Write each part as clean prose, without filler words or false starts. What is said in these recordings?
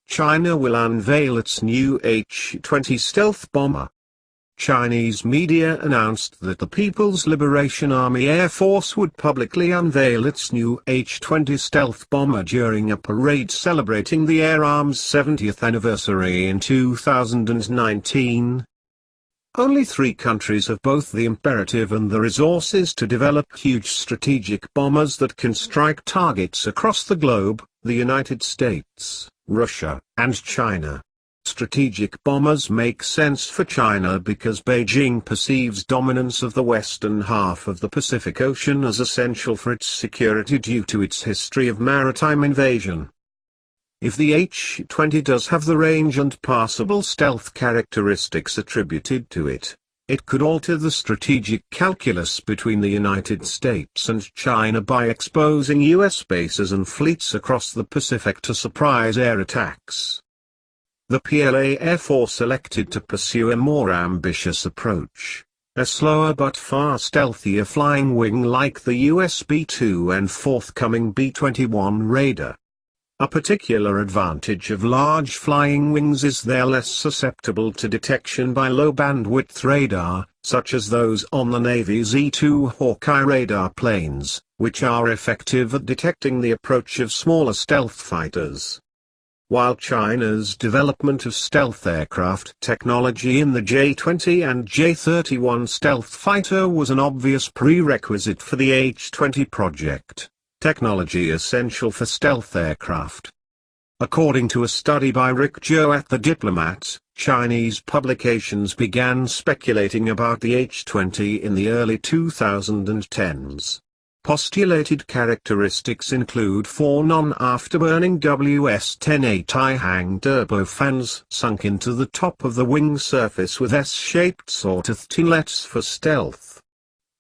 China will unveil its new H-20 stealth bomber. Chinese media announced that the People's Liberation Army Air Force would publicly unveil its new H-20 stealth bomber during a parade celebrating the Air Arm's 70th anniversary in 2019. Only 3 countries have both the imperative and the resources to develop huge strategic bombers that can strike targets across the globe: the United States, Russia, and China. Strategic bombers make sense for China because Beijing perceives dominance of the western half of the Pacific Ocean as essential for its security due to its history of maritime invasion. If the H-20 does have the range and passable stealth characteristics attributed to it, it could alter the strategic calculus between the United States and China by exposing U.S. bases and fleets across the Pacific to surprise air attacks. The PLA Air Force elected to pursue a more ambitious approach, a slower but far stealthier flying wing like the US B-2 and forthcoming B-21 Raider. A particular advantage of large flying wings is they're less susceptible to detection by low-bandwidth radar, such as those on the Navy's E-2 Hawkeye radar planes, which are effective at detecting the approach of smaller stealth fighters. While China's development of stealth aircraft technology in the J-20 and J-31 stealth fighter was an obvious prerequisite for the H-20 project, technology essential for stealth aircraft. According to a study by Rick Zhou at The Diplomat, Chinese publications began speculating about the H-20 in the early 2010s. Postulated characteristics include 4 non-afterburning WS-10A tie-hang turbofans sunk into the top of the wing surface with S-shaped sawtooth inlets for stealth.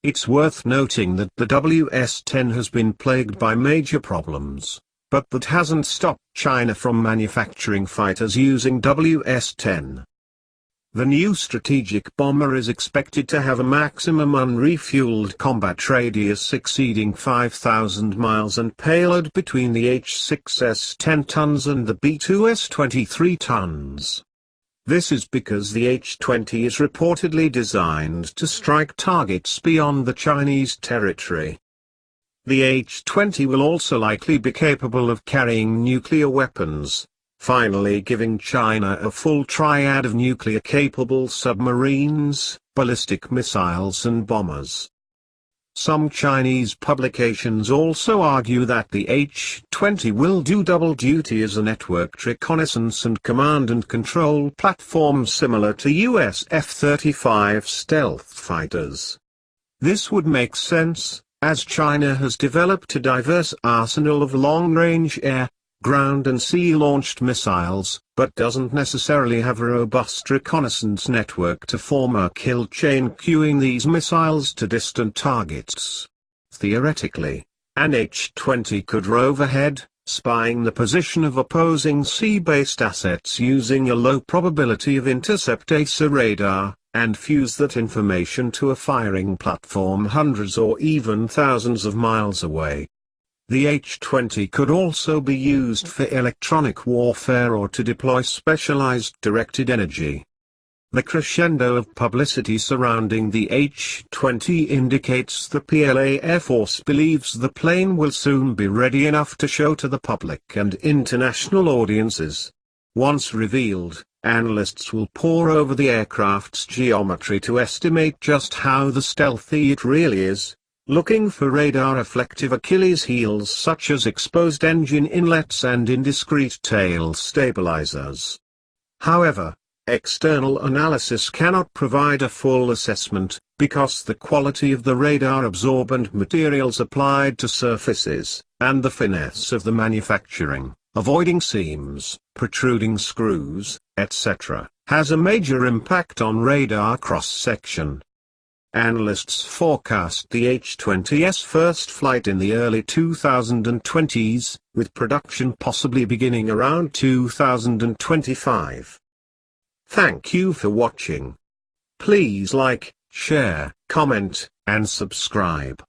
It's worth noting that the WS-10 has been plagued by major problems, but that hasn't stopped China from manufacturing fighters using WS-10. The new strategic bomber is expected to have a maximum unrefueled combat radius exceeding 5,000 miles and payload between the H-6's 10 tons and the B-2's 23 tons. This is because the H-20 is reportedly designed to strike targets beyond the Chinese territory. The H-20 will also likely be capable of carrying nuclear weapons, finally giving China a full triad of nuclear-capable submarines, ballistic missiles and bombers. Some Chinese publications also argue that the H-20 will do double duty as a networked reconnaissance and command and control platform similar to US F-35 stealth fighters. This would make sense, as China has developed a diverse arsenal of long-range air, ground and sea-launched missiles, but doesn't necessarily have a robust reconnaissance network to form a kill chain queuing these missiles to distant targets. Theoretically, an H-20 could rove ahead, spying the position of opposing sea-based assets using a low probability of intercept AESA radar, and fuse that information to a firing platform hundreds or even thousands of miles away. The H-20 could also be used for electronic warfare or to deploy specialized directed energy. The crescendo of publicity surrounding the H-20 indicates the PLA Air Force believes the plane will soon be ready enough to show to the public and international audiences. Once revealed, analysts will pore over the aircraft's geometry to estimate just how stealthy it really is, looking for radar-reflective Achilles heels such as exposed engine inlets and indiscreet tail stabilizers. However, external analysis cannot provide a full assessment, because the quality of the radar-absorbent materials applied to surfaces, and the finesse of the manufacturing, avoiding seams, protruding screws, etc., has a major impact on radar cross-section. Analysts forecast the H-20's first flight in the early 2020s, with production possibly beginning around 2025. Thank you for watching. Please like, share, comment, and subscribe.